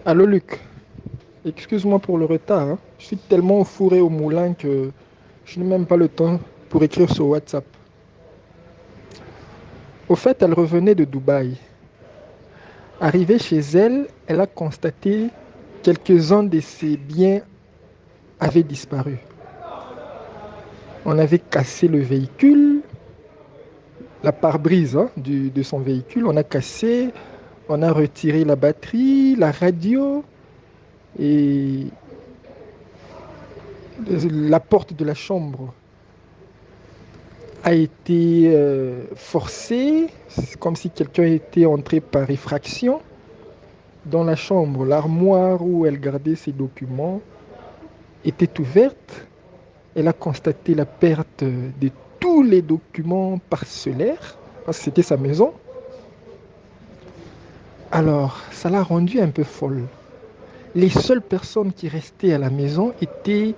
Allô Luc, excuse-moi pour le retard, hein. Je suis tellement fourré au moulin que je n'ai même pas le temps pour écrire sur WhatsApp. Au fait, elle revenait de Dubaï. Arrivée chez elle, elle a constaté quelques-uns de ses biens avaient disparu. On avait cassé le véhicule, la pare-brise hein, de son véhicule, on a cassé, on a retiré la batterie, la radio et la porte de la chambre a été forcée, comme si quelqu'un était entré par effraction dans la chambre. L'armoire où elle gardait ses documents était ouverte. Elle a constaté la perte de tous les documents parcellaires, parce que c'était sa maison. Alors, ça l'a rendue un peu folle. Les seules personnes qui restaient à la maison étaient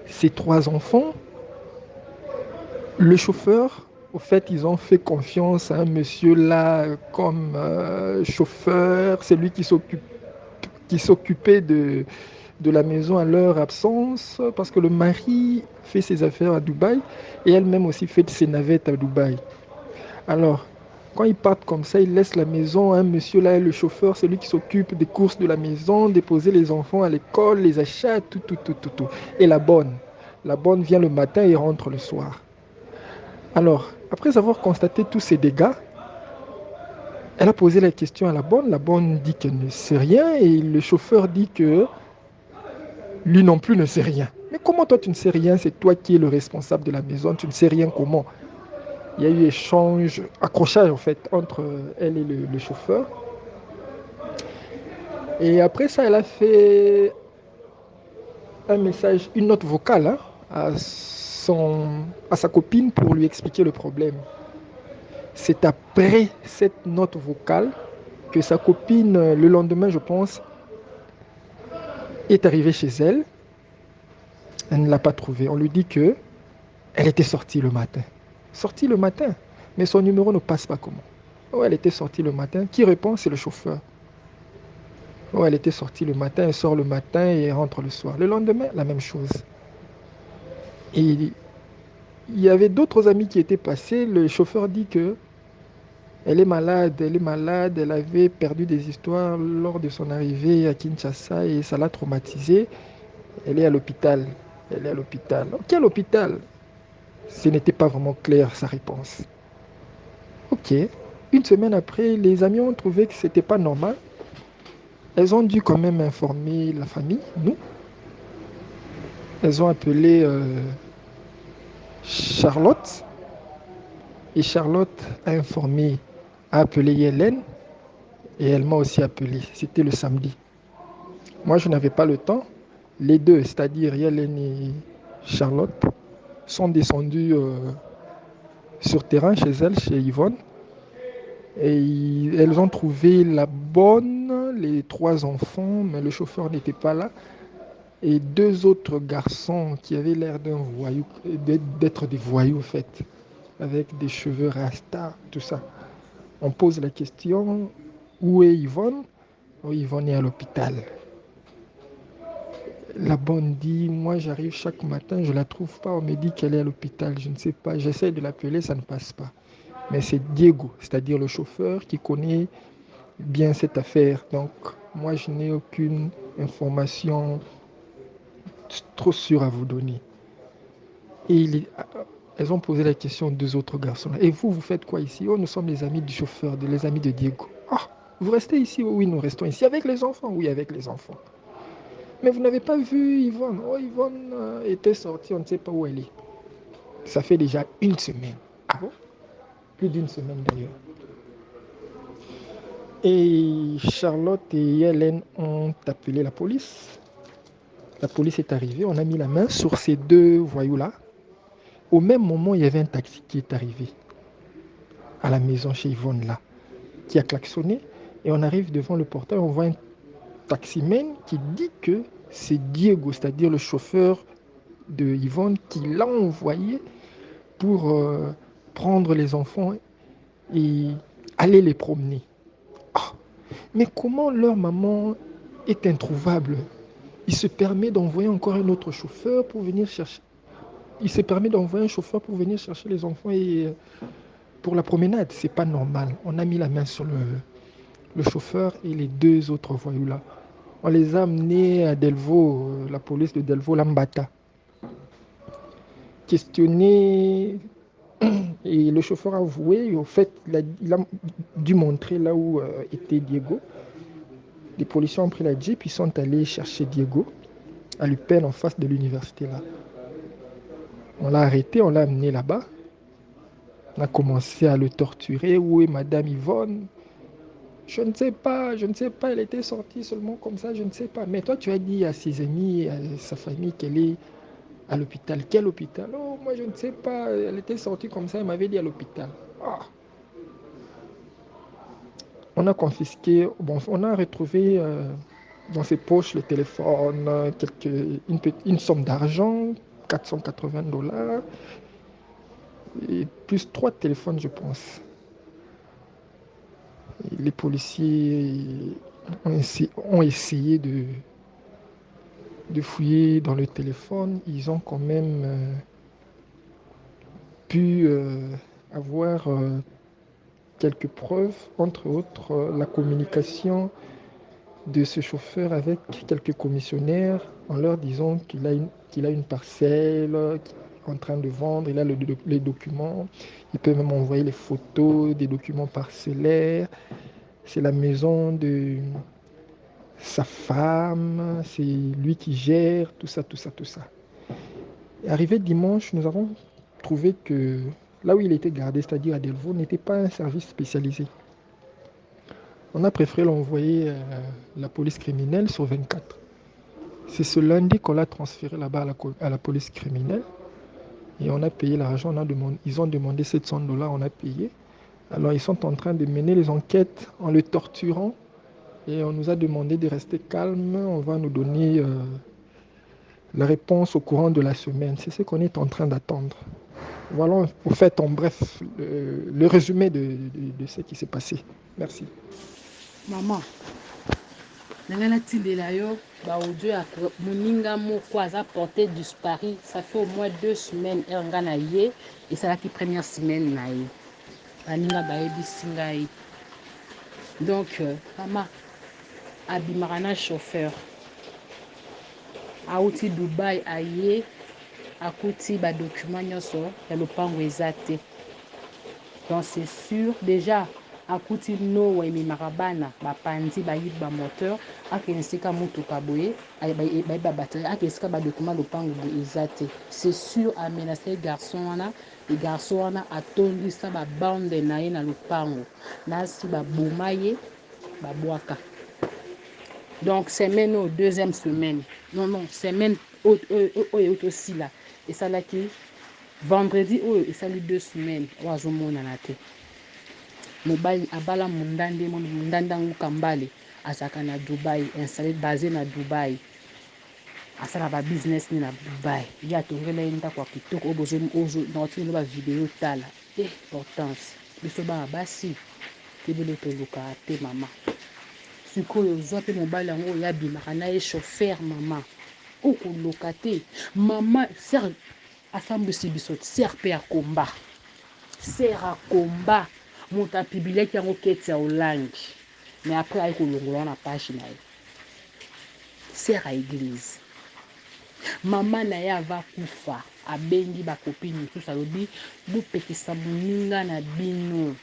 ses trois enfants, le chauffeur. Au fait, ils ont fait confiance à un monsieur là comme chauffeur, c'est lui qui s'occupait de la maison à leur absence, parce que le mari fait ses affaires à Dubaï et elle-même aussi fait ses navettes à Dubaï. Alors, quand ils partent comme ça, ils laissent la maison à un monsieur là, le chauffeur, c'est lui qui s'occupe des courses de la maison, déposer les enfants à l'école, les achats, tout, tout, tout, tout, tout. Et la bonne vient le matin et rentre le soir. Alors, après avoir constaté tous ces dégâts, elle a posé la question à la bonne. La bonne dit qu'elle ne sait rien et le chauffeur dit que lui non plus ne sait rien. Mais comment toi tu ne sais rien? C'est toi qui es le responsable de la maison, tu ne sais rien comment? Il y a eu échange, accrochage en fait entre elle et le chauffeur. Et après ça, elle a fait un message, une note vocale hein, à sa copine pour lui expliquer le problème. C'est après cette note vocale que sa copine, le lendemain, je pense, est arrivée chez elle. Elle ne l'a pas trouvée. On lui dit que elle était sortie le matin. Sortie le matin. Mais son numéro ne passe pas comment? Oh, elle était sortie le matin. Qui répond? C'est le chauffeur. Oh, elle était sortie le matin, elle sort le matin et elle rentre le soir. Le lendemain, la même chose. Et il y avait d'autres amis qui étaient passés. Le chauffeur dit que elle est malade, elle avait perdu des histoires lors de son arrivée à Kinshasa et ça l'a traumatisée. Elle est à l'hôpital. Elle est à l'hôpital. Quel hôpital? Ce n'était pas vraiment clair sa réponse. Ok. Une semaine après, les amis ont trouvé que c'était pas normal. Elles ont dû quand même informer la famille, nous. Elles ont appelé Charlotte et Charlotte a appelé Hélène et elle m'a aussi appelé. C'était le samedi. Moi, je n'avais pas le temps. Les deux, c'est-à-dire Hélène et Charlotte, sont descendus sur terrain chez elle, chez Yvonne. Et elles ont trouvé la bonne, les trois enfants, mais le chauffeur n'était pas là. Et deux autres garçons qui avaient l'air d'un voyou, d'être des voyous, en fait, avec des cheveux rasta, tout ça. On pose la question, où est Yvonne? Oh, Yvonne est à l'hôpital. La bonne dit, moi j'arrive chaque matin, je ne la trouve pas, on me dit qu'elle est à l'hôpital, je ne sais pas, j'essaie de l'appeler, ça ne passe pas. Mais c'est Diego, c'est-à-dire le chauffeur qui connaît bien cette affaire. Donc moi je n'ai aucune information trop sûre à vous donner. Et elles ont posé la question aux deux autres garçons. Et vous, vous faites quoi ici? Oh, nous sommes les amis du chauffeur, les amis de Diego. Ah, vous restez ici? Oh, oui, nous restons ici. Avec les enfants? Oui, avec les enfants. Mais vous n'avez pas vu Yvonne? Oh, Yvonne était sortie, on ne sait pas où elle est. Ça fait déjà une semaine. Ah bon? Plus d'une semaine d'ailleurs. Et Charlotte et Hélène ont appelé la police. La police est arrivée, on a mis la main sur ces deux voyous-là. Au même moment, il y avait un taxi qui est arrivé à la maison chez Yvonne là, qui a klaxonné. Et on arrive devant le portail, on voit un taximan qui dit que c'est Diego, c'est-à-dire le chauffeur de Yvonne, qui l'a envoyé pour prendre les enfants et aller les promener. Ah, mais comment leur maman est introuvable. Il se permet d'envoyer encore un autre chauffeur pour venir chercher. Il se permet d'envoyer un chauffeur pour venir chercher les enfants et pour la promenade. C'est pas normal. On a mis la main sur le chauffeur et les deux autres voyous là. On les a amenés à Delvaux, la police de Delvaux, Lambata. Questionné et le chauffeur a avoué. Au fait, il a dû montrer là où était Diego. Les policiers ont pris la Jeep, ils sont allés chercher Diego à l'UPEN en face de l'université là. On l'a arrêté, on l'a amené là-bas. On a commencé à le torturer. Où est Madame Yvonne? Je ne sais pas, elle était sortie seulement comme ça, je ne sais pas. Mais toi, tu as dit à ses amis, à sa famille qu'elle est à l'hôpital. Quel hôpital? Oh, moi, je ne sais pas, elle était sortie comme ça, elle m'avait dit à l'hôpital. Ah. On a confisqué, bon, on a retrouvé dans ses poches le téléphone, une somme d'argent, 480 $, et plus 3 téléphones, je pense. Et les policiers ont essayé de fouiller dans le téléphone. Ils ont quand même pu avoir quelques preuves, entre autres la communication de ce chauffeur avec quelques commissionnaires en leur disant qu'il a une parcelle qu'il est en train de vendre, il a les documents, il peut même envoyer les photos des documents parcellaires. C'est la maison de sa femme, c'est lui qui gère, tout ça, tout ça, tout ça. Et arrivé dimanche, nous avons trouvé que là où il était gardé, c'est-à-dire à Delvaux, n'était pas un service spécialisé. On a préféré l'envoyer à la police criminelle sur 24. C'est ce lundi qu'on l'a transféré là-bas à la police criminelle. Et on a payé l'argent, ils ont demandé 700 $, on a payé. Alors ils sont en train de mener les enquêtes en le torturant. Et on nous a demandé de rester calme. On va nous donner la réponse au courant de la semaine. C'est ce qu'on est en train d'attendre. Voilà, pour faire en bref le résumé de ce qui s'est passé. Merci. Maman, nanga tindela yo ba audio ya moninga moko aza porté disparu. Ça fait au moins 2 semaines nga na ye et ça la qui première semaine na ye. Baninga bayebisi ngai. Donc mama abimaka na chauffeur. Auti Dubai aye akuti ba document nyonso ya lopango eza te. Donc c'est sûr déjà akuti no ememaka bana bapanzi bayibi bamoteur akende esika motuka boye bayiba bateri akende esika badokuma lopango boye eza te. C'est sûr amenase garçon wana garçon wana atondisa babande na ye na lopango nasi baboma ye babwaka. Donc semaine au deuxième semaine non semaine oyo otosila esalaki vendredi oyo esali 2 semaines oyo azomonana te. Mobali abala mondande yango kambale azalaka na Dubai, installé basé na Dubai, asala ba business ni na Dubai. Ye atongela ye ndako ya kitoko oyo naotili ba video tala importance biso bana basi tebele tolukaka te mama. Sikoyo ozwa mpe mobali yango oyo abimaka na ye chauffeur mama okoluka te mama. Ser asambwisi biso ser mpe ya komba ser ya komba moto apibilaki yango keti ya olangi mais après ayi kolongola na page na ye ser ya église. Mama na ye ava kufa abengi bakopine mosusu alobi bopekisa moninga na bino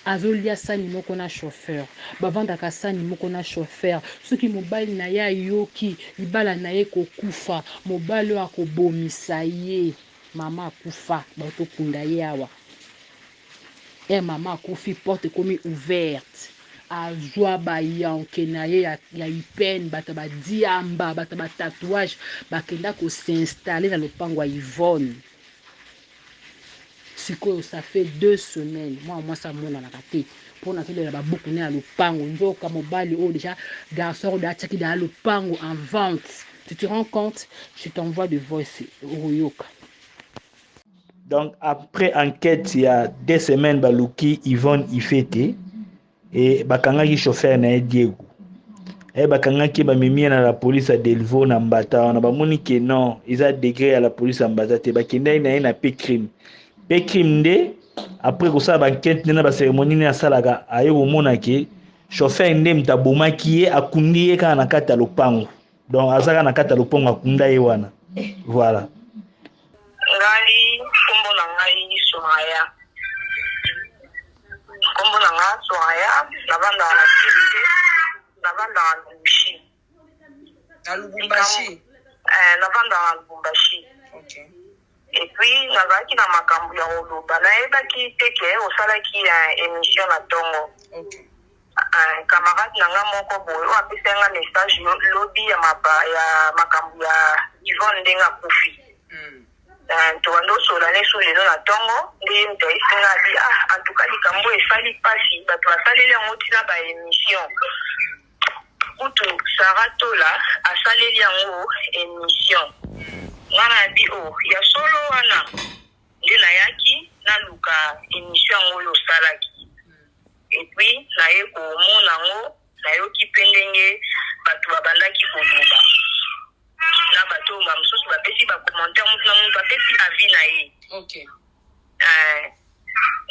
azolia sani moko na chauffeur bavandaka sani moko na chauffeur. Soki mobali na ye ayoki libala na ye kokufa mobali oyo akobomisa ye mama akufa baotokunda ye awa mama akufi porte ekomi ouverte azwa bayanke na ye ya ipene bato badiamba bato batatouage bakenda kosinstalle na lopango ya Yvonne. Sikoyo ça fait 2 semaines mwasi amonanaka te mpona tolela babuku ne ya lopango nzoka mobali oyo déjà garçon oyo atiaki na lopango en vente. Tu te rends compte? Je t'envoie de voice oyoka. Donc après enquête il y a 2 semaines baluki Yvonne Ifete et bakangaki chauffeur na Diego bakangaki bamemia na la police à Delvaux na Mbata wana bamoni ke non eza degré à la police à Mbata te bakendaki na ye na pe crime nde après kosala bankete nde na bacérémonie nde asalaka aye komona ke chauffeur nde moto abomaki ye akundi ye kaka na kati ya lopango donc azaka na kati ya lopango akunda ye wana voilà. Ngai kombo na ngai Soraya. Kombo na ngai Soraya, navanda na Kiste, navanda na Lubumbashi. Na Lubumbashi. Navanda na Lubumbashi. Okay. Et puis nazalaki na makambo ya koloba nayebaki te ke osalaki émission na ntongo. Okay. Camarade na nga moko boye oyo apesanga message lobi ya makambo ya Yvonne ndenge akufi. Tobando sola neso lelo na ntongo nde moto ayesenga abi en tout cas likambo esali mpasi bato basaleli yango ntina baémission kutu Sara Tola asaleli yango émission ngana abi ya solo wana nde nayaki naluka émission yango oyo osalaki et puis naye komona yango nayoki mpe ndenge bato babandaki koloba na bato mosusu bapesi bacommentaire motu na motu bapesi avis na ye. Okay.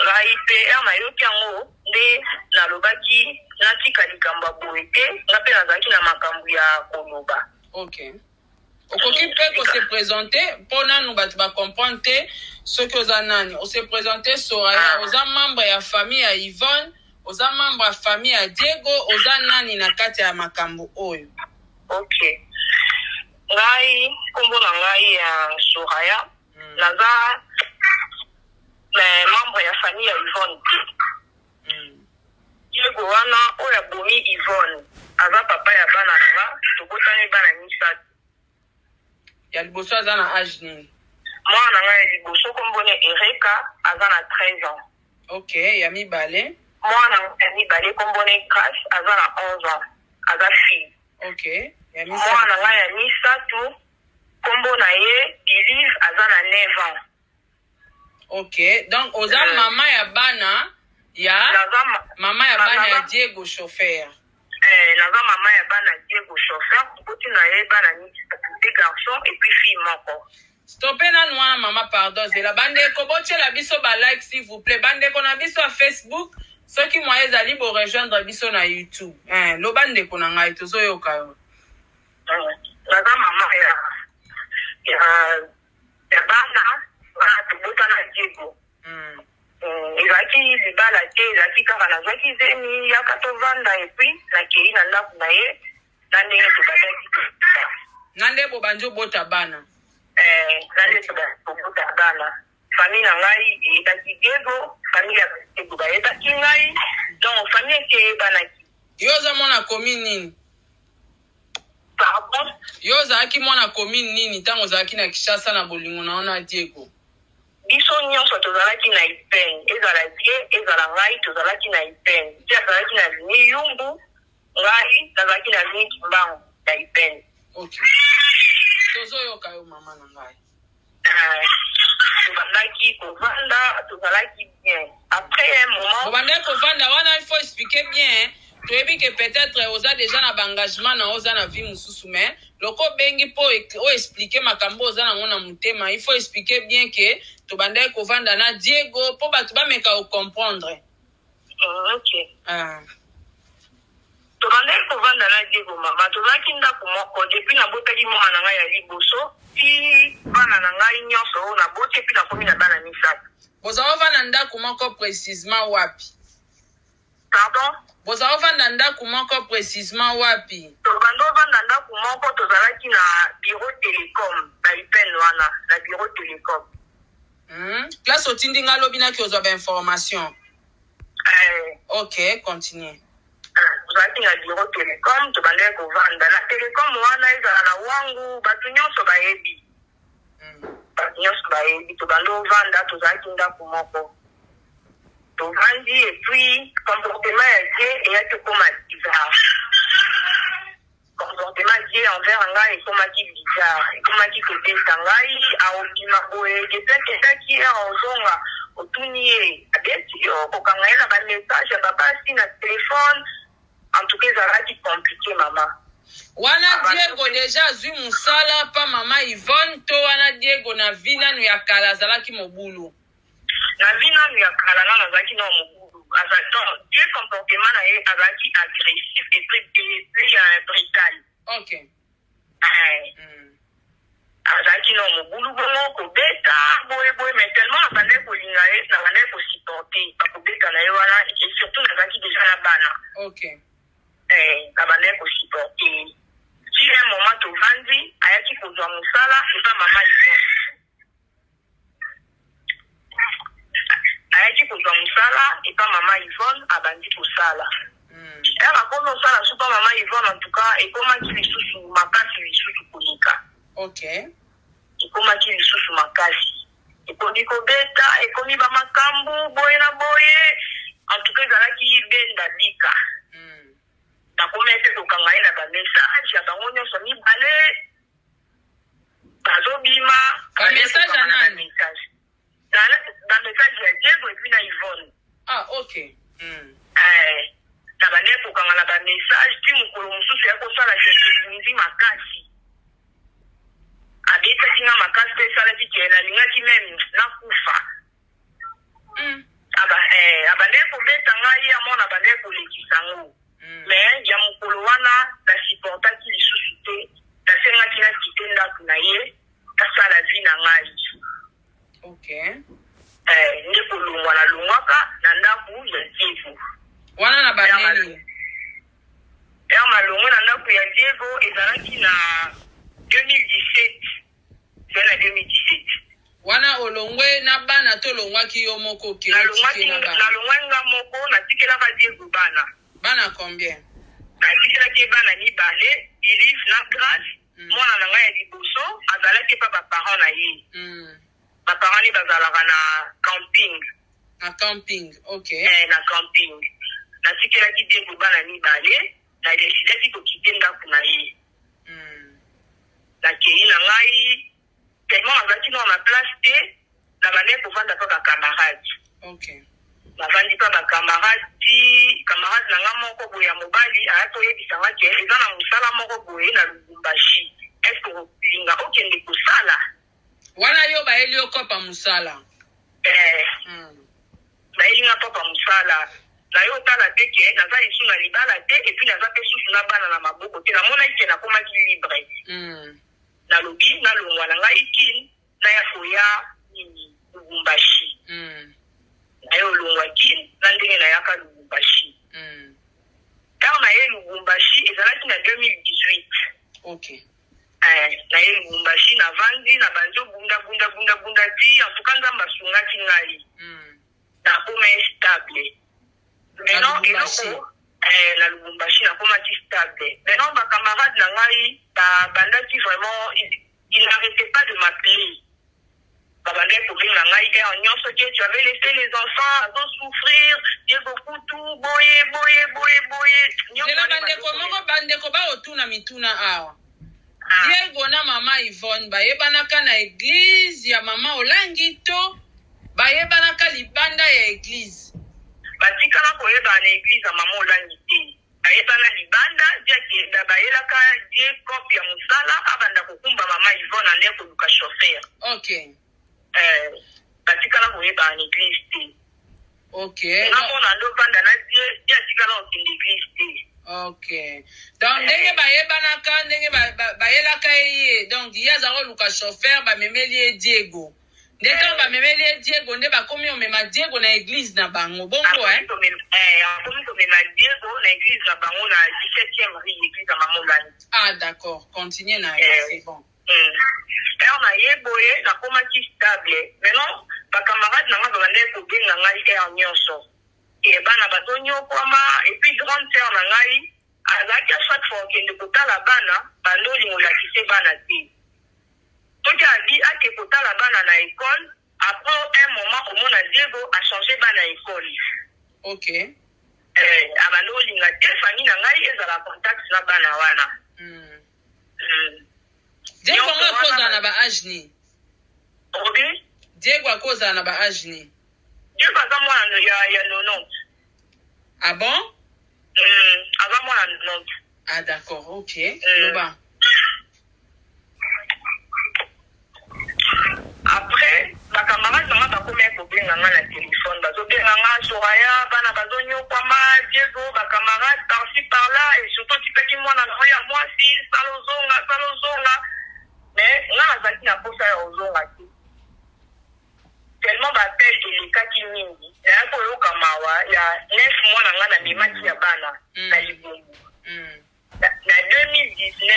Ngai mpe nayoki yango nde nalobaki natika likambo ya boye te nga mpe nazalaki na makambo ya koloba. Okay. Okoki mpe kose présente mpo nanu bato bacomprendre te soki oza nani. Ose présente Soraya, oza membre ya famille ya Yvonne, oza membre ya famille ya Diego, oza nani na kati ya makambo oyo? Okay. Ngai kombo na ngai ya Soraya naza membre ya famille ya Yvonne. Diego wana oyo abomi Yvonne aza papa ya bana na nga tobotani bana misatu. Ya liboso aza na âge nini? Mwana na ngai ya liboso kombone Erika aza na 13 ans. Okay, ya mibale? Mwana ya mibale kombone Grace aza na 11 ans. Aza fille. Okay. Mwana ngai ya misatu kombo na ye Believe aza na 9 ans. Okay, donc oza mama ya bana ya mama ya bana ya Diego chauffeur. Naza mama ya bana Diego chauffeur koti na ye bana misatu te garçon et puis fille moko. Stoppez na noa mama pardon zela bandeko botela biso ba like s'il vous plaît bandeko na biso à Facebook soki moye ezali bo rejoindre biso na YouTube. Lo bandeko na ngai tozoyoka yo. Naza mama ya bana tobota na Diego. Ezalaki libala te ezalaki kaka nazwaki zemi yaka tovanda epuis nakei na ndako na ye na ndenge tobataki na nde bobandi obota bana na nde tobota bana famille na ngai eyebaki Diego famille ya Diego bayebaki ngai donc famille esi eyebanaki. Yo oza mwana commune nini? Pardon? Yo ozalaki mwana commune nini ntango ozalaki na Kinshasa na bolingo na ona Diego? Biso nyonso tozalaki na Ipene ezala die ezala ngai tozalaki na Ipene ti azalaki na Vini Yumbu ngai nazalaki na Vini Kimbangu na Ipene. Okay. Tozoyoka yo mama na ngai. Tobandaki kovanda tozalaki bien après un moment bobandaki kovanda wana il faut expliquer bien toyebi que peut-être oza déjà na bangagement na oza na vie mosusu mais loko bengi po o expliquer makambo oza nango na motema il faut expliquer bien que tobandaki kovanda na Diego po bato bameka ocomprendre. Okay. Tobandaki kovanda na Diego mama tozalaki ndako moko depuis nabotaki mwana na ngai ya liboso ti bana na ngai nyonso oyo naboti epuis nakomi na bana misatu. Bozala ovanda ndako moko précisement wapi? Pardon? Bozala ovanda ndako moko précisement wapi? Tobanda ovanda ndako moko tozalaki na bureau télécom na Ipene wana na bureau télécom. Place otindi nga lobi naki ozwa ba information. Ok, continue. Tozalaki na bureau télécom tobandaki kovanda na télécom wana ezala na wangu bato nyonso bayebi. Bato nyonso bayebi tobanda ovanda tozalaki ndako moko. Tovandi epuis comportement ya die eyaki ekoma bizarre. Comportement die envers ngai ekomaki bizarre ekomaki kobeta ngai aobima boye ketaketaki ozonga otuni ye abeti yo kokanga ye na bamessage ya babasi na telefone en tout cas ezalaki compliqué mama. Wana Diego deja azwi musala pa mama Yvonne to wana Diego na vi nanu ya kala azalaki mobulu. Na vi nanu ya kala nanu azalaki na mobulu. Donc Dieu comportement na ye azalaki agressif et puis brutal. Ok. Azalaki na mobulu bongo kobeta boye mais tellement abandaki kolinga ye nabandaki kosupporte bakobeta na ye wana et surtout nazalaki deja na bana. Ok. Nabandaki kosupporte. Si un moment tovandi ayaki kozwa mosala epa mama Yvonne. Ayaki kozwa mosala epa mama Yvonne abandi kosala. Akomi osala supa mama Yvonne en tout cas ekomaki lisusu makasi lisusu koleka. Ok. Ekomaki lisusu makasi. Ekomi kobeta, ekomi bamakambu, boye na boye. En tout cas ezalaki benda lika. Nakomi ete kokanga ye na bamessage ya bango nyonso mibale. Bazobima. Bamessage ya nani? Bamessage ya Diego et puis na Yvonne. Ah, ok. Nabandaki kokanga na bamessage ti mokolo mosusu ya kosala sekelingi makasi. Abetaki nga makasi mpe esalaki ke nalingaki meme nakufa. Abandaki kobeta ngai amona abandaki kolekisa ngo. Mais ya mokolo wana nasupportaki lisusu te nasengaki nakite ndako na ye nasala vi na ngai. Ok. Nde kolongwa nalongwaka na ndako ya Diego. Wana na baneni? Ya malongo na ndako ya Diego ezalaki na 2017. C'est na 2017. Wana olongwe na bana to longwaki yo moko ke nalongwaki nga moko natikelaka Diego bana. Bana combien? Natikelaki bana mibale, Elise na Grace. Mwana na ngai ya liboso azalaki pa baparent na ye. Baparent ni bazalaka na camping. Na camping, ok. Na camping. Natikelaki Diego bana mibale, na desidaki kokite ndako na ye. Nakei na ngai tellement azalaki na place te na bandeki kovanda pa bacamarade. Ok. Navandi pa bacamarade na nga moko boye ya mobali ayaki oyebisa nga ke eza na mosala moko boye na Lubumbashi. Est-ce olinga okende kosala? Wana yo bayeli okopa mosala? Bayeli nga kopa mosala. Na yo tala te ke naza lisu na libala te epuis naza pe susu na bana na maboko te namonaki ke nakomaki libre. Nalobi nalongwa na ngai kini na ya koya Lubumbashi. Na yo olongwa kini na ndenge na yaka Lubumbashi. Car na ye Lubumbashi ezalaki na 2018. Ok. Na ye Lubumbashi na vandi na banzo bunda ti en tout cas nzamba sungaki ngai. Na koma stable. Maintenant eloko na Lubumbashi na koma stable. Maintenant ba camarade na ngai bandaki vraiment il n'arrêtait pas de m'appeler. Babandaki kobenga ngai nyonso ke tu avais laissé les enfants à souffrir, Diego Kutu boye. Zela bandeko ba otuna mituna awa. Diego na mama Yvonne bayebanaka na église ya mama Olangi to bayebanaka libanda ya église. Batikala koyeba na église ya mama Olangi te. Bayebana libanda dia bayelaka die copie ya musala abanda kokumba mama Yvonne ande koluka chauffeur. Ok. Batikala koyeba na église te. Ok. Namona ndo banda na dia tikala okende église te. Ok. Donc ndenge bayebanaka ndenge bayelaka ye donc yazako luka chauffeur bamemeli Diego. Ndeka bamemeli Diego nde bakomi omema Diego na église na bango bongo akomi komema Diego na église na bango na 17e rue église ya mama Olangi. Ah d'accord, continue na c'est bon. Na ye boye nakomaki stable. Maintenant bacamarade na nga babandaki kobenga ngai nyonso. Bana bazonyokwama et puis grande sœur na ngai azalaki à chaque fois okende kotala bana bandolingo olakise bana te. Toki abi ake kotala bana na école après un moment omona Diego a changé bana école. Ok. Abando olinga te famille na ngai ezala contact na bana wana. Diego akoza na ba âge ni? Obi? Diego akoza na ba âge ni? Diego aza mwana ya 90. Ah bon? Avant moi, non. Ah, d'accord, ok. Loba. Après, ma camarade n'a pas commis un problème dans la téléphone. Soraya, bana bazonyo kwama, Diego, ma camarade par-ci par-là, et surtout tu peux dire moi, moi si, salozonga. Mais là, la zaki n'a pas ça aux ozonga. Tellement d'appels et les cas qui mingi. Il y a un peu au Kamawa, il y a 9 mois dans la même qui a bana, à Libongo. En 2019,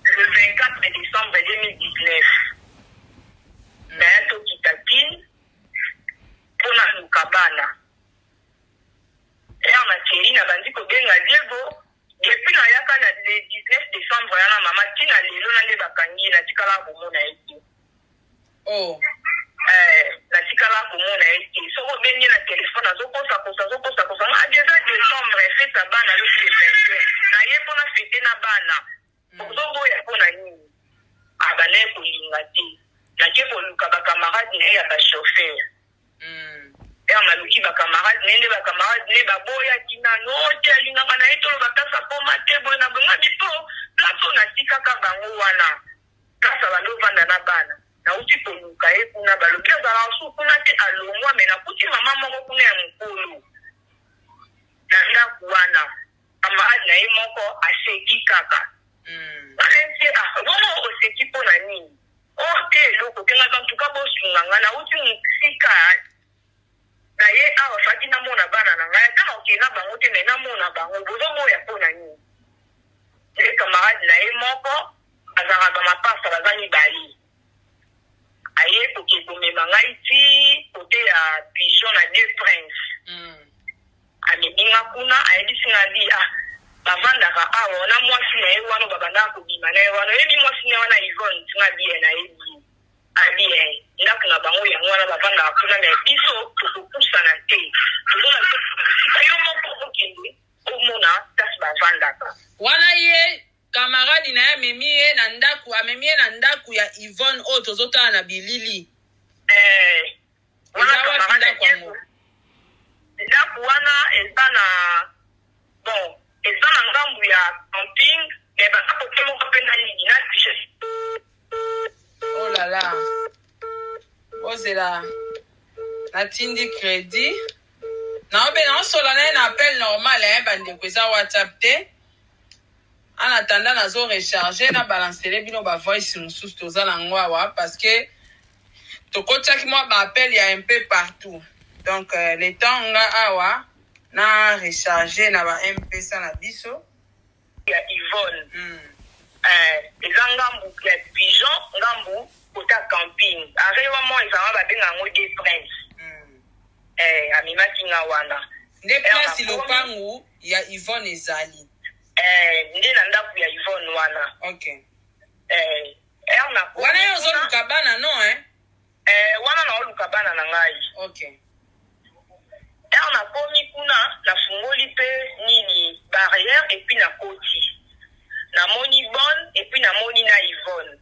le 24 décembre 2019, il y a un taux qui tapine pour la Lukabana. Et on a tiré, on a dit que bien à Diego, depuis le 19 décembre, il y a un maman qui a les lois de Bakani, il a dit qu'elle a beaucoup. Oh. La tikala komona ete soko benye na telefone azokosa na déjà décembre fait sa bana le 21 na ye pona fete na bana ozoboya pona nini abane kolinga te na ke koluka bakamarade na ye ya bachauffeur ya maluki bakamarade nende bakamarade ne baboya tina note alingaka na ye tolo bakasa poma te boye na bonga bipo plaso na tikaka bango wana kasa bandovanda na bana na uti koluka ye kuna balobi azala su kuna te alongwa me nakuti mama moko kuna ya mokolo na ndako wana kamarade na ye moko aseki kaka wana nti bongo oseki mpo na nini te eloko kenga bantuka bosunganga na uti mosika na ye awa fati namona bana na ngai ata naokee na bango te me namona bango bozoboya mpo na nini nde kamarade na ye moko azalaka bamapasa baza mibali aye koke komema ngai ti kote ya pigeon na deux prince amebinga kuna ayebisi nga di bavandaka awa na mwasi na ye wana babandaka kobima na ye wana oyebi mwasi na ye wana Yvonne tinga bien na ye abi ndako na bango yango wana bavandaka kuna me biso tokopusana te tozona sika yo moko okende omona kasi bavandaka wana ye kamaradi na ye amemie na ndaku ya Yvonne oyo tozotala na bilili wana kamaradi yango ndaku wana eza na ngambu ya camping me baza kote moko mpe na ligi na tige oh là là ozela natindi crédit naobe naosola na ye na appel normal bandeko eza WhatsApp te en attendant nazo recharger na balancer bino ba voice mosusu toza nango awa parce que tokotiaki mwa ba appel ya un peu partout donc le temps nga awa na recharger na ba MP na biso ya Yvonne eza ngambu ya pigeon ngambu kota camping arewa mo ezanga babenga yango des prince amimaki nga wana nde place lopangu ya Yvonne ezali nde na ndako ya Yvonne wana okay wana yo ozoluka bana no wana naoluka bana na ngai okay nakomi kuna nafungoli mpe nini barrière epuis na koti namoni bonne epuis namoni na Yvonne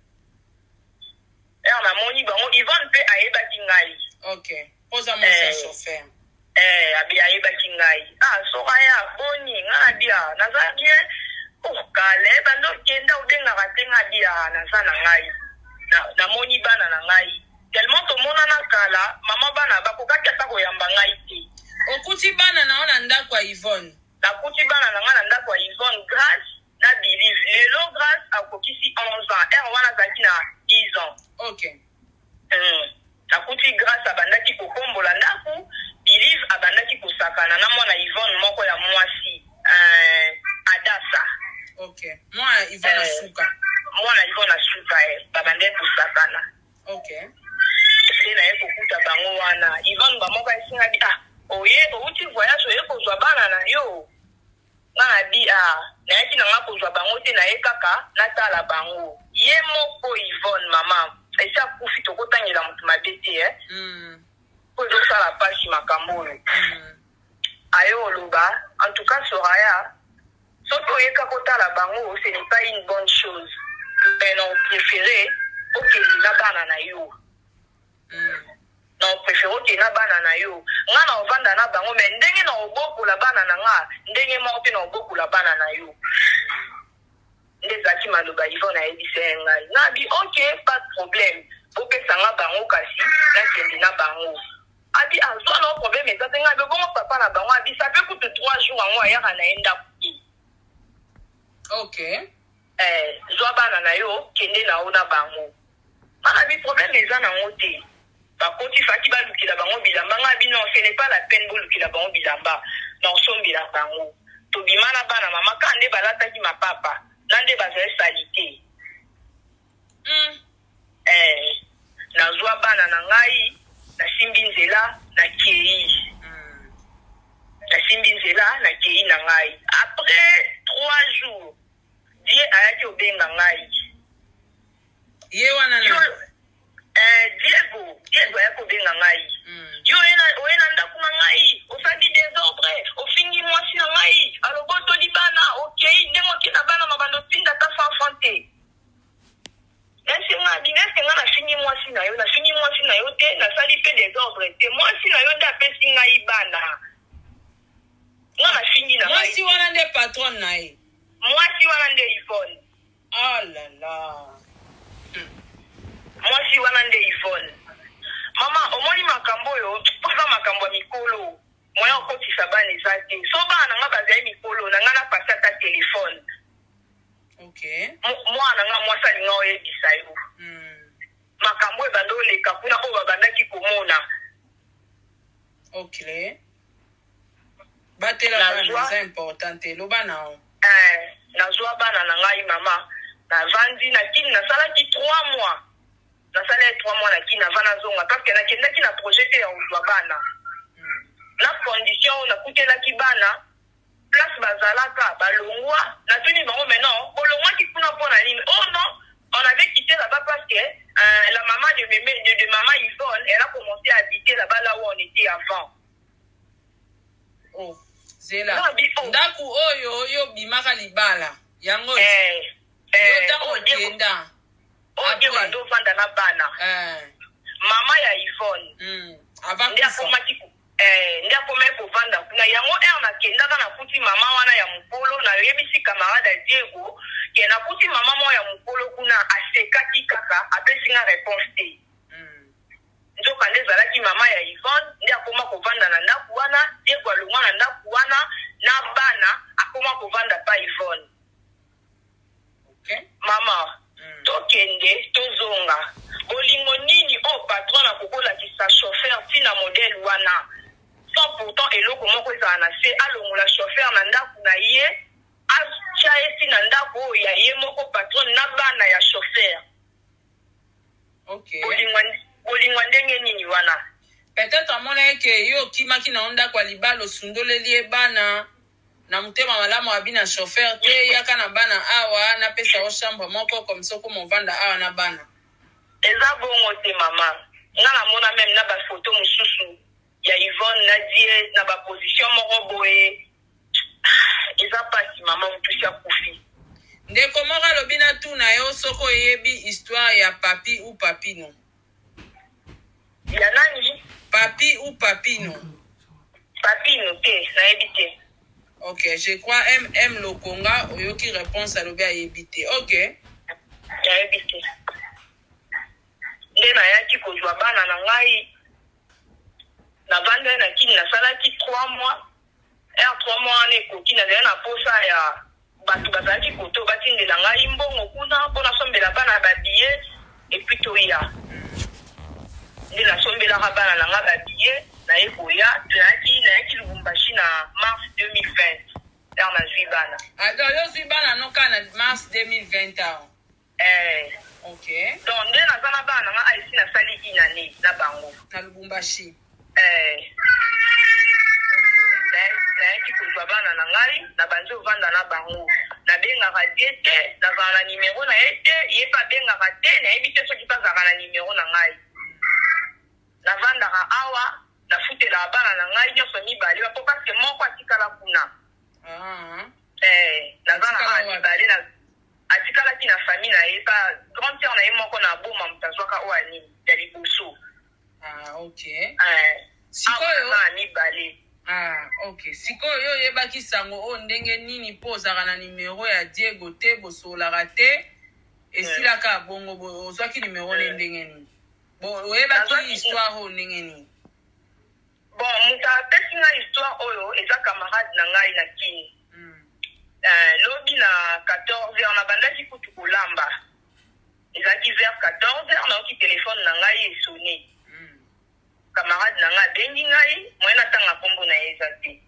namoni bango Yvonne mpe ayebaki ngai okay poza mosa chauffeur abi ayebaki ngai Soraya boni nga dia naza bien kale bando kenda odengaka te nga dia naza na ngai namoni bana na ngai tellement tomonana kala mama bana bakokaki ata koyamba ngai te okuti bana nao na ndako ya Yvonne nakuti bana na nga na ndako ya Yvonne grâce na believe lelo grâce akokisi 11 ans wana azalaki na 10 ans okay nakuti grâce abandaki kokombola ndako believe abandaki kosakana na mwana Yvonne moko ya mwasi Adasa okay mwana Yvonne asuka babandaki kosakana okay pe na ye kokuta bango wana Yvonne bamoko esingaki oye outi voyage oye kozwa bana na yo nga na di nayaki na nga kozwa bango te na ye kaka natala bango ye moko Yvonne mama esi akufi tokotangela moto mabe te po ezosala pasi makambo oyo ayo oloba en tout cas Soraya soki oyeka kotala bango ce n'est pas une bonne chose mais non préféré okende na bana na yo na préféré que na bana na yo nga na ovanda na bango mais ndenge na obokola bana na nga ndenge moko mpe na obokola bana na yo nde ezalaki maloba Yvonne ayebisa ngai nabi ok pas de problème opesa nga bango kasi nakende na bango abi azwa na problème eza te nga abi bongo papa na bango abi ça fait kutu 3 jours yango ayaka na ye ndako ok zwa bana na yo kende na yo na bango mana bi problème eza nango te bakoti faki balukila bango bilamba nga bi non ce n'est pas la peine bolukila bango bilamba na osombela bango tobima na bana mama ka nde balataki mapapa na nde bazali salite nazwa bana na ngai nasimbi nzela na kei na ngai après 3 jours die ayaki obenga ngai ye wana na Diego ayaki obenga ngai yo oyena ndako na ngai osali désordre ofingi mwasi na ngai alobo otoli bana okei ndenge oke na bana mabando tinda ta fanfan te eske nga nafingi mwasi na yo te nasali mpe désordre te mwasi na yo nde apesi ngai bana nga nafingi na ngai mwasi wana nde patron na ye mwasi wana nde Yvonne oh la la mwasi wana nde Yvonne mama omoni makambo oyo mpoza makambo ya mikolo moya okotisa bana eza te so bana nga bazali mikolo na nga napasi ata telefone mwana nga mwasi alinga oyebisa yo makambo oyo ebanda oleka kuna oyo babandaki komona batela bana eza important eloba nao nazwa bana na ngai mama navandi nakini nasalaki 3 mois nasalaki 3 mois nakini nava nazonga parce que nakendaki na projet te ya kozwa bana na condition oyo nakutelaki bana place bazalaka balongwa natuni bango maintenant bolongwaki kuna mpona nini oh non on avait quitté là-bas parce que la maman de maman Yvonne elle a commencé à habiter là-bas là où on était avant zela ndaku oyo bimaka libala yango ntango okenda oyo badovanda na bana mama ya Yvonne nde akomaki kovanda kuna yango nakendaka nakuti mama wana ya mokolo nayebisi camarade ya Diego ke nakuti mama moko ya mokolo kuna asekaki kaka apesi nga réponse te nzoka nde ezalaki mama ya Yvonne nde akoma kovanda na ndako wana Diego alongwa na ndako wana na bana akoma kovanda pa Yvonne mama tokende tozonga bolingo nini o patron akokolakisa chauffeur ntina modele wana sans pourtant eloko moko ezala na se alongola chauffeur na ndako na ye atya ye ntina ndako oyo ya ye moko patron na bana ya chauffeur bolingo ndenge nini wana peut-être amona eke yo okimaki na ndako ya libala osundoleli ye bana na mutema malamu abi na chauffeur te yaka na bana awa napesa o chambre moko comme ça ko movanda awa na bana eza bongo te mama nga namona même na bafoto mosusu ya Yvonne na die na baposition moko boye eza pasi mama motusi akufi ndeko moko alobi na tuna yo soko oyebi histoire ya papi ou papino ya nani papi ou papino te nayebi te ok je crois M Lokonga oyoki réponse alobi ayebi te ok nayebi te nde nayaki kozwa bana na ngai navandi na kini nasalaki 3 mois 3 mois wana ekoki nazali na posa ya bato bazalaki koto batindela ngai mbongo kuna mpo nasombela bana babiye epuis toya nde nasombelaka bana na ngai babiye naye koya nayaki Lubumbashi na mars 2020 nazwi bana alors yo zwi bana noka na mars 2020 ok donc nde naza na bana nga aisi nasali inane na bango na Lubumbashi nayaki kozwa bana na ngai na banzi ovanda na bango nabengaka die te nazala na nimero na ye te ye mpe abengaka te nayebi te soki bazalaka na nimero na ngai navandaka awa nafutelaka bana na ngai nyonso mibale bapo paske moko atikala kuna naza na bana mibale atikalaki na famille na ye pa grand sœur na ye moko na boma moto azwaka oyo anini ya liboso Ah, ok. Sikoyo mibale. Ah, ok. Sikoyo yebaki sango o ndenge nini po ozaka na numero ya Diego te bosolaka te esilaka bongo ozwaki numero ne ndenge nini. Bon, oyebaki histoire o ndenge nini. Bon, muta apesi nga histoire oyo eza camarade na ngai na kini. Lobi na 14h na bandaki kutu kolamba. Ezaki vers 14h naoki telefone na ngai esone. Camarade na nga bengi ngai, moyena tanga kombo na eza te.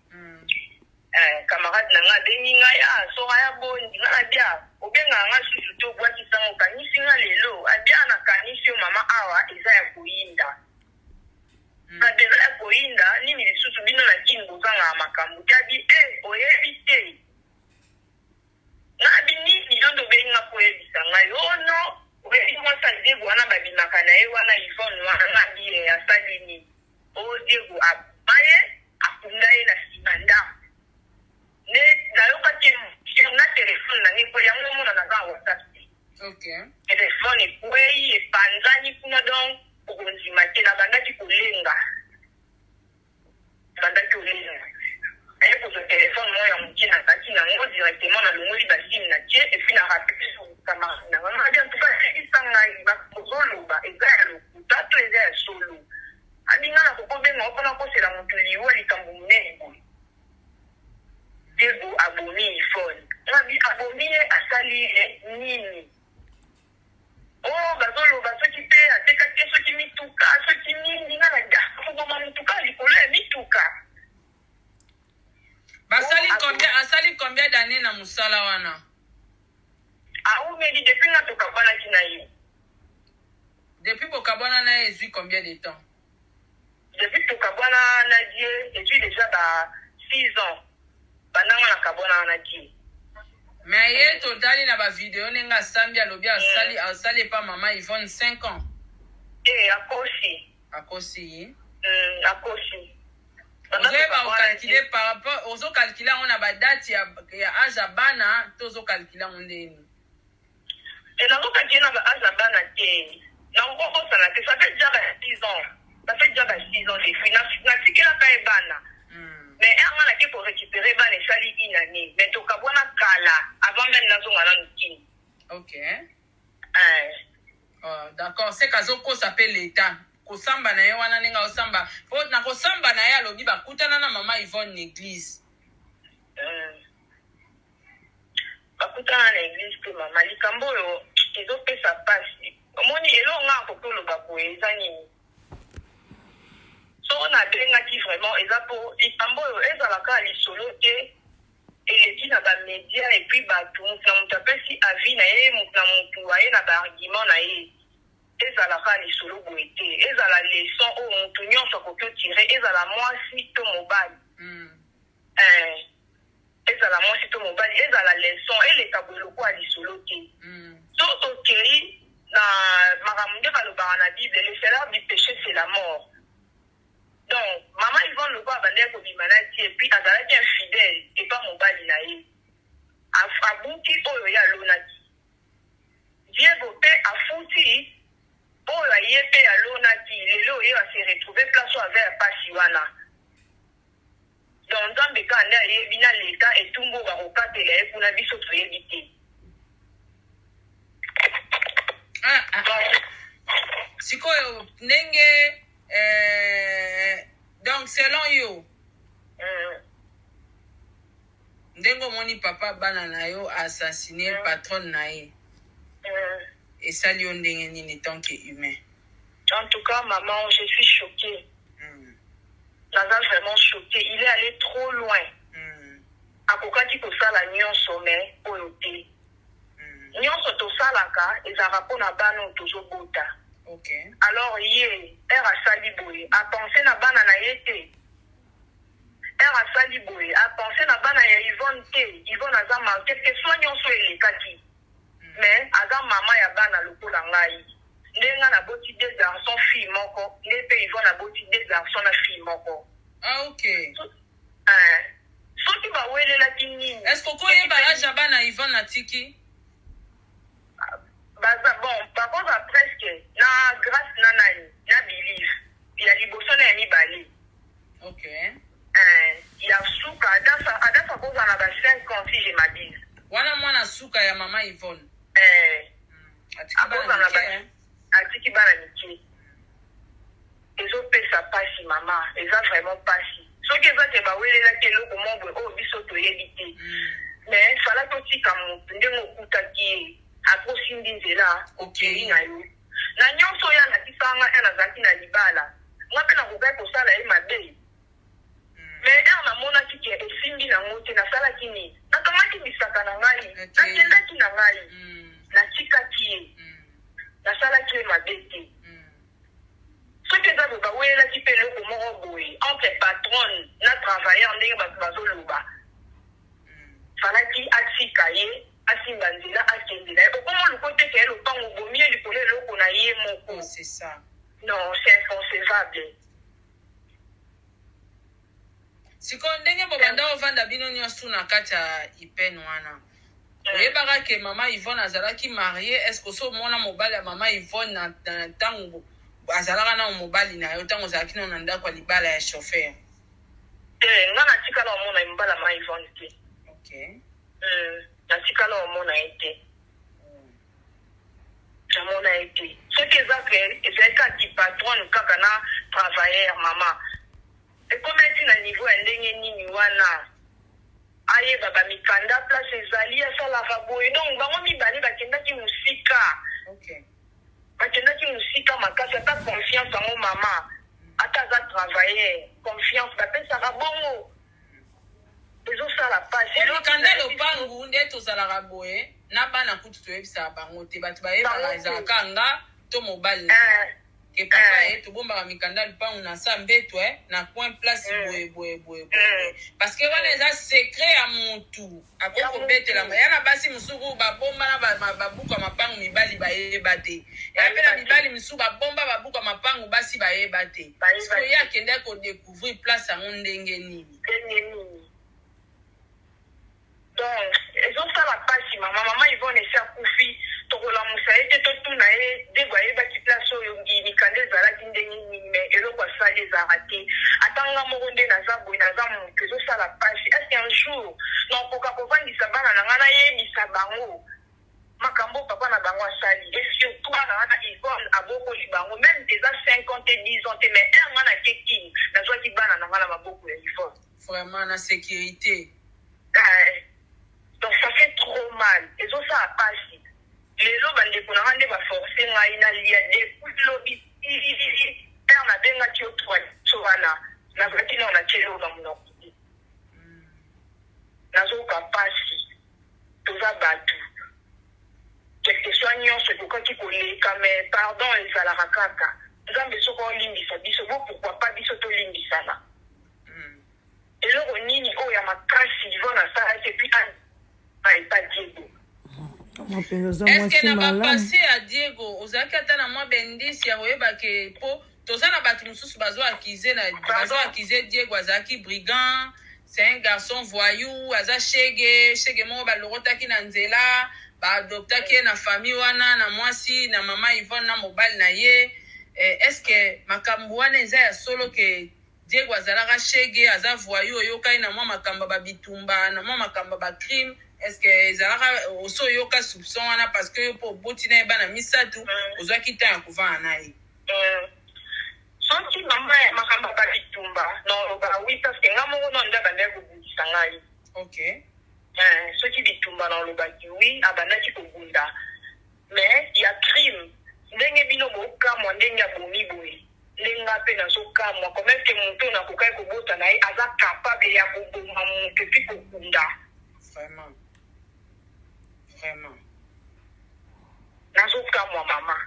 Camarade na nga bengi ngai, soka ya bondi nga na bia. Obenga nga susu to bwaki sango kanisi nga lelo. Abia na kanisi yo mama awa eza ya koyinda. Eza ya koyinda, nini lisusu bino na kini bozanga makambo. Kabi, oyebi te. Nga bini yondo bengi nga koyebisa ngai. Oh no, oyebi mwasa Diego wana babimaka na ye wana Yvonne wana biye asali ni. O Diego abaye akunda ye na simanda. Ne nayoka ke na telefone na ngi ko yango mona na ba WhatsApp. Okay. Telefone kwei epanzani kuna donc okonzima te na bandaki kolenga. Bandaki kolenga. Aye pozo telefone moya mukina kati na ngo directement na longoli basine na tie et puis na rappeler sur camarade. Na mama bien tout cas isanga ba kozolo ba ezalo tato ezalo solo. Abinga na kokobenga opona kosela mutu liwa likambo munene. Diego abomi Yvonne. Ngabi abomi asali nini? Oh, bazolo basoki pe atekaki soki mituka, soki nini nga na da. Fugoma mituka likolo ya mituka. Asali combien d'années na musala wana? Umedi depuis nga tokabwana kina ye. Depuis bokabwana na ye ezui combien de temps? Depuis tokabwana na die ezui déjà 6 ans. Bananga na kabwana na die. Mais ye totali na ba vidéo nenga sambi alobi asali pa mama Yvonne 5 ans. Akosi. Akosi. Akosi. Ozo calculer on a ba date ya âge bana tozo calculer on ndeni. Nazo calculer na ba âge bana te. Na ngoko sana te ça fait déjà 6 ans. Ça fait déjà 6 ans depuis na tikela ka bana. Mais on a pour récupérer ban et sali une année. Mais to kabona kala avant même nazo ngana nukini. OK. D'accord, c'est kazoko s'appelle l'état. Kosamba na ye wana ninga osamba. Po na kosamba na ye alobi bakutana na mama Yvonne l'église. Bakutana na église que mama likambo yo ezo pesa pasi. Omoni elo nga kokolo bako ezani. So on a bengaki vraiment ezapo likambo yo ezalaka lisolo te eleki na ba média et puis bato na mutapesi avis na ye na mutu aye na ba argument na ye ezalaka lisolo boye te ezala leçon oyo mutu nyonso akoki otire ezala mwasi to mobali ezala mwasi to mobali ezala leçon eleka boye lokola lisolo te so tokei na makambo nde balobaka na bible le salaire du péché c'est la mort. Donc, maman Yvonne le quoi bandé ko bimanati et puis azalaki infidèle et pas mobali na ye. Abuki oyo ya lonaki. Diego pe afuti oyo ye pe ya lonaki lelo ye va se retrouver place avec pasiwana. Donc nzambe ka nda ye bina leka etumbo ba kokatela ye kuna biso toyebite. Sikoyo ndenge donc selon you ndengo moni papa bana na yo assassiné patron na ye et ça lui ndenge nini tant que humain. En tout cas maman je suis choquée. Naza vraiment choquée, il est allé trop loin. Akokaki kosala nyonso mais oyo te. Nyonso tosalaka ezaka mpona bana tozobota. Okay. Alors hier a sali boye a pensé na bana na yete a sali boye a pensé na bana ya Yvonne te Yvonne azama quelque soit nyonso elekaki mais aza mama ya bana lokola ngai ndenga na boti 2 garçons fille moko ndepe Yvonne na boti 2 garçons na fille moko. Okay. Soki ba welela kinini est-ce que koye ba âge bana Yvonne na tiki bon par contre presque na grâce na nani na believe ya liboso na ya mibale. Okay. Ya suka adasa koza na ba 5 ans si je m'abuse. Wana mwana suka ya mama Yvonne. Atiki bana mike. Ezopesa pasi mama, eza vraiment pasi. Soki eza te bawelela ke eloko moko oyo biso toyebi te. Mais fala totika motu ndenge okutaki ye akosindi nzela okei na yo. Na nyonso oyo alakisanga ye nazalaki na libala. Nga mpe nakokai kosala ye mabe. Mais namonaki ke esimbi nango te nasalaki nini. Nakangaki bisaka na ngai, nakendaki na ngai, natikaki ye, nasalaki ye mabe te. Soki eza boba welelaki mpe eloko moko boye entre patronne na travailleur ndenge bato bazoloba falaki atika ye asimba nzela akende na ye okoma oluko te ke ye lopango bomi ye likolo eloko na ye moko. C'est ça. Non, c'est inconcevable. Siko ndenge bobanda ovanda bino nyonso na kati ya Ipen wana. Oyebaka ke mama Yvonne azalaki mariée, est-ce que so mona mobali ya mama Yvonne na tango azalaka na mobali na yo tango ozalaki na ndako ya libala ya chauffeur? Nga natikala omona mbala mama Yvonne te. Okay. Natikala omona ye te. Namona ye te. Soki ezalaki patronne kaka na travailleur mama. Ekometi na niveau ya ndenge nini wana ayeba bamikanda place ezali asalaka boye donc bango mibale bakendaki mosika. Okay. Bakendaki mosika makasi ata confiance yango mama ata aza travailleur confiance bapesaka bongo ezosala pasi mikanda lopangu nde tozalaka boye na bana kutu toyebisaka bango te bato bayebaka ezalaka nga to mobali na ke papa ye tobombaka mikanda lupangu na sa mbeto na coin place boye parce que wana eza secret ya mutu akokobetela ya na basi mosuku babomba na babuku ya mapangu mibali bayeba te ya mpe na mibali mosuku babomba babuku ya mapangu basi bayeba te siko ye akende kodécouvrir place yango ndenge nini. Donc ezosala pasi mama Yvonne esi akufi tokolamusa ye te totuna ye ndenge ayebaki place oyo mikanda ezalaki ndenge nini me eloko asali ezalaka te atanga moko nde naza boye naza motu ezosala pasi eske un jour nakoka kovandisa bana na ngai nayebisa bango makambo papa na bango asali et surtout bana wana Yvonne abokoli bango même eza 5 ans te 10 ans te mais nga na kekini nazwaki bana na ngai na maboko ya Yvonne vraiment na sécurité. Donc ça fait trop mal. Et ça a passé. Les lobes en découlant des va forcer na ina lia des coups de lobby. On a bien gâté au toit. Sovana. Na gâté na on a tiré au nom. Na zo ka passé. Tout ça battu. Quelque soit nion ce que qui connaît comme pardon et ça la rakaka. Nzambe soko limbi sa biso pourquoi pas biso to limbi ça là. Et le nini oh ya makasi Yvonne ça et puis pas Diego. Est-ce que n'a pas passé à Diego ozaki ata na mwa bendisi ya koyeba ke po toza na bato mosusu bazo akize Diego azaki brigand, c'est un garçon voyou, aza shege moko balorotaki na nzela baadoptaki na famille wana na mwasi na mama Yvonne na mobali na ye. Est-ce que makambo wana eza ya solo ke Diego azalaka shege aza voyou oyokai na mwa makambo babitumba na mwa makambo ba crime? Est-ce que ezalaka oso yoka soupçon wana parce que po boti na bana misatu ozwaki ta ya kuvana naye? Soki mama makambo babitumba non ba oui parce que nga moko non nda banda kobundisa ngai. Okay. Soki bitumba non lobaki oui abandaki kobunda mais il y a crime ndenge bino bokamwa ndenge abomi boye lenga pe nazokamwa quand même que moto nakokai kobota na ye aza capable ya koboma moto epi kokunda. Vraiment. Nazokamwa mama.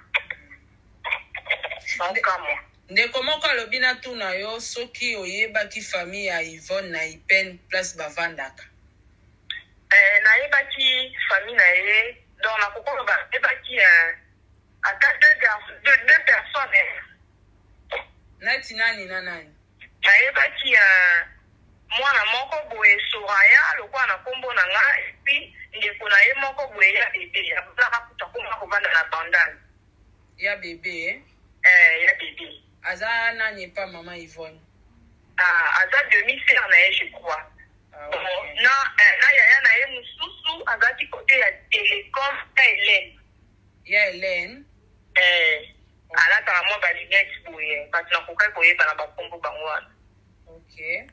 Nazokamwa. Ndeko moko alobi na tuna yo soki oyebaki famille ya Yvonne na Ipen place bavandaka. Nayebaki famille na ye donc nakokolo bayebaki ata deux personnes. Nati nani na nani? Nayebaki mwana moko boye Soraya lokwa na kombo na nga epi ndeko na ye moko boye ya bebe ya bana kuta koma kovanda na bandana ya bebe ya bebe aza nani pas maman Yvonne? Aza demi-sœur na ye, je crois. Okay. Na yaya na ye mususu azati côté ya Télécom ya Hélène. Ya Hélène. Alataka mwa balinete boye kasi nakokai koyeba na bakombo bango wana. Okay.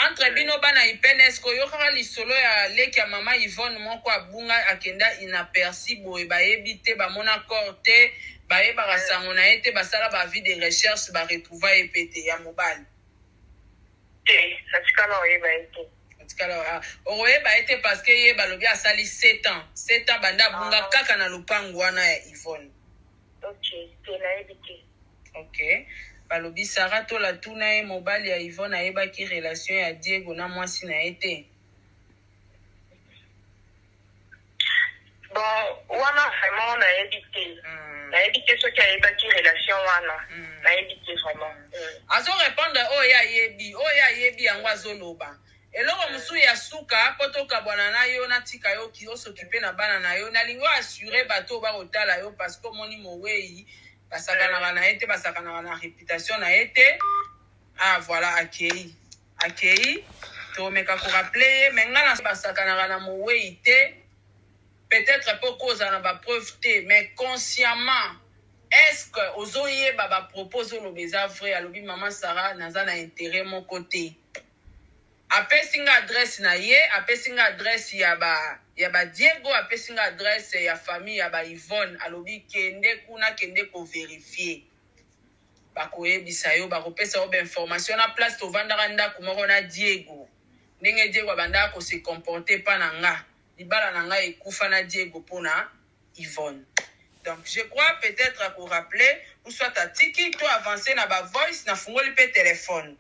Entre bino bana IPNS koyokaka lisolo ya leki ya mama Yvonne moko abunga akenda inaperçu boye bayebi te bamona corps te bayebaka sango na ye te basala bavi de recherche baretrouva ye pe te ya mobali te natikala oyeba ye te natikala oyeba ye te parce que ye balobi asali 7 ans banda abunga kaka na lupango wana ya Yvonne. Ok, te nayebi te. Ok. Balobi Sarah tola tuna ye mobali ya Yvonne ayebaki relation ya Diego na mwasi na ye te. Bon, wana vraiment nayebi te. Nayebi te soki ayebaki relation wana. Nayebi te vraiment. Azo répondre oyo ayebi yango azoloba. Eloko musu ya suka potoka bwana na yo na tika yo ki osokipe na bana na yo nalingo assurer bato ba kotala yo parce que moni mowei basakana na ete basakana na réputation na ete voilà akei to meka ko rappeler mais ngana basakana na mowei te peut-être pour cause na ba preuve te mais consciemment est-ce que ozoye ba propose lo beza vrai alobi maman Sarah naza na intérêt mon côté apesinga adresse na ye apesinga adresse ya ba Diego apesinga adresse ya famille ya ba Yvonne alobi kende kuna kende ko vérifier bakoyebisa yo bakopesa yo ba information na place to vandaka ndako moko na Diego ndenge Diego banda ko se comporter pa na nga libala na nga ekufa na Diego pona Yvonne. Donc je crois peut-être à vous rappeler ou soit à tiki to avancer na ba voice na fungoli pe téléphone